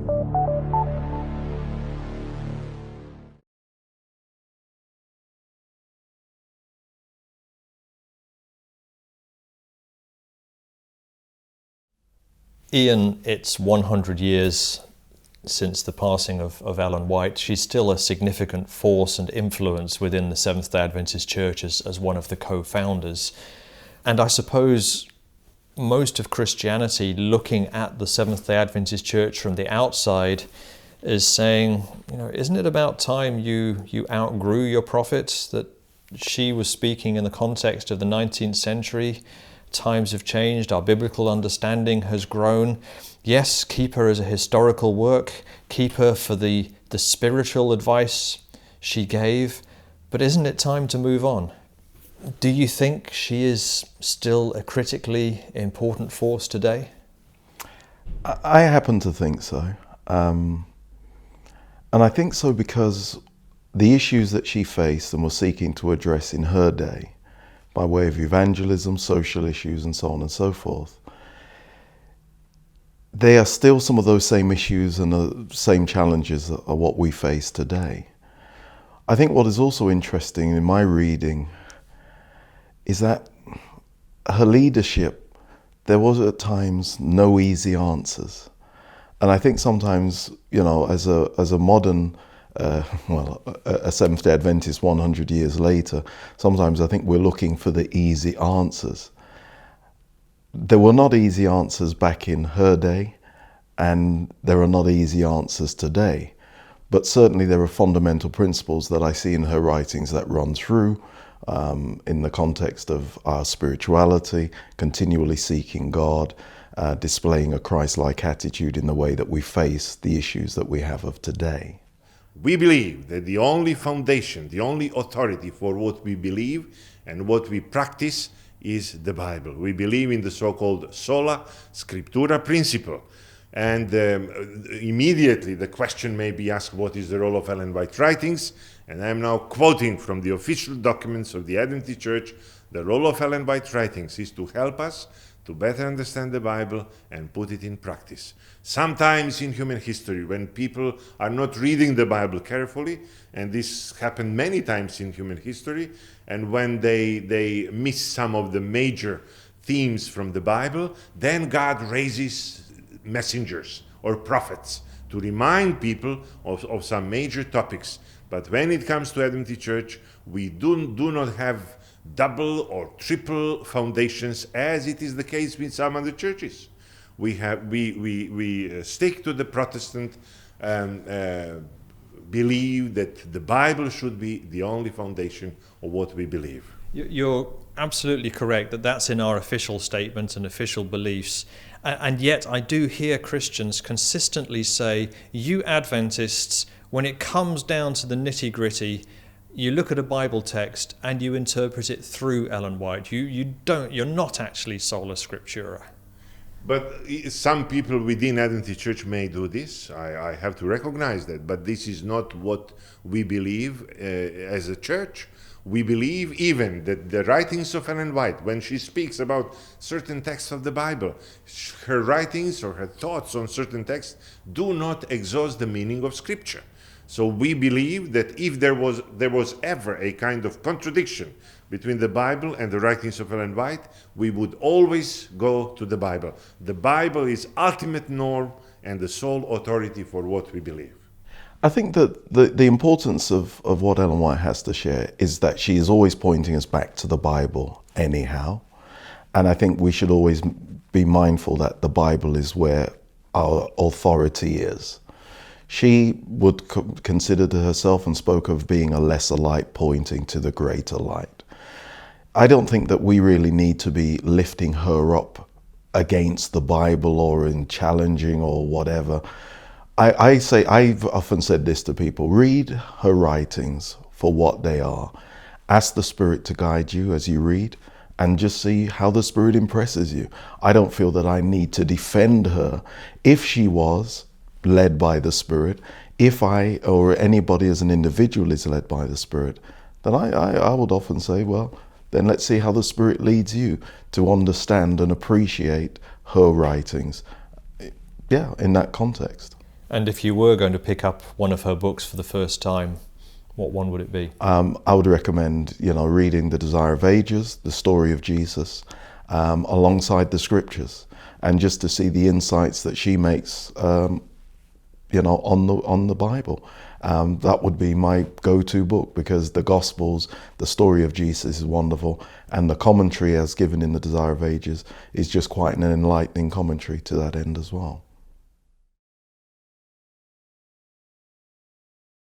Ian, it's 100 years since the passing of Ellen White. She's still a significant force and influence within the Seventh-day Adventist Church as one of the co-founders. And I suppose most of Christianity, looking at the Seventh-day Adventist Church from the outside, is saying, isn't it about time you outgrew your prophet? That she was speaking in the context of the 19th century. Times have changed, our biblical understanding has grown. Yes, keep her as a historical work, keep her for the spiritual advice she gave, but isn't it time to move on? Do you think she is still a critically important force today? I happen to think so. And I think so because the issues that she faced and was seeking to address in her day, by way of evangelism, social issues, and so on and so forth, they are still some of those same issues and the same challenges that are what we face today. I think what is also interesting in my reading is that her leadership, there was at times no easy answers. And I think sometimes, as a modern a Seventh-day Adventist 100 years later, sometimes I think we're looking for the easy answers. There were not easy answers back in her day, and there are not easy answers today. But certainly there are fundamental principles that I see in her writings that run through in the context of our spirituality, continually seeking God, displaying a Christ-like attitude in the way that we face the issues that we have of today. We believe that the only foundation, the only authority for what we believe and what we practice is the Bible. We believe in the so-called sola scriptura principle. And immediately the question may be asked, what is the role of Ellen White writings? And I'm now quoting from the official documents of the Adventist Church. The role of Ellen White writings is to help us to better understand the Bible and put it in practice. Sometimes in human history, when people are not reading the Bible carefully, and this happened many times in human history, and when they miss some of the major themes from the Bible, then God raises messengers or prophets to remind people of some major topics. But when it comes to Adventist Church, we do not have double or triple foundations, as it is the case with some other churches. We stick to the Protestant belief that the Bible should be the only foundation of what we believe. You're absolutely correct that that's in our official statement and official beliefs. And yet I do hear Christians consistently say, you Adventists, when it comes down to the nitty-gritty, you look at a Bible text and you interpret it through Ellen White. You're not actually sola scriptura. But some people within Adventist Church may do this. I have to recognize that. But this is not what we believe as a church. We believe even that the writings of Ellen White, when she speaks about certain texts of the Bible, her writings or her thoughts on certain texts do not exhaust the meaning of Scripture. So we believe that if there was ever a kind of contradiction between the Bible and the writings of Ellen White, we would always go to the Bible. The Bible is ultimate norm and the sole authority for what we believe. I think that the importance of what Ellen White has to share is that she is always pointing us back to the Bible anyhow. And I think we should always be mindful that the Bible is where our authority is. She would consider to herself and spoke of being a lesser light pointing to the greater light. I don't think that we really need to be lifting her up against the Bible or in challenging or whatever. I've often said this to people: read her writings for what they are. Ask the Spirit to guide you as you read and just see how the Spirit impresses you. I don't feel that I need to defend her. If she was led by the Spirit, if I or anybody as an individual is led by the Spirit, then I would often say, well, then let's see how the Spirit leads you to understand and appreciate her writings. Yeah, in that context. And if you were going to pick up one of her books for the first time, what one would it be? I would recommend, reading The Desire of Ages, the story of Jesus, alongside the scriptures, and just to see the insights that she makes, on the Bible. That would be my go-to book, because the Gospels, the story of Jesus is wonderful, and the commentary as given in The Desire of Ages is just quite an enlightening commentary to that end as well.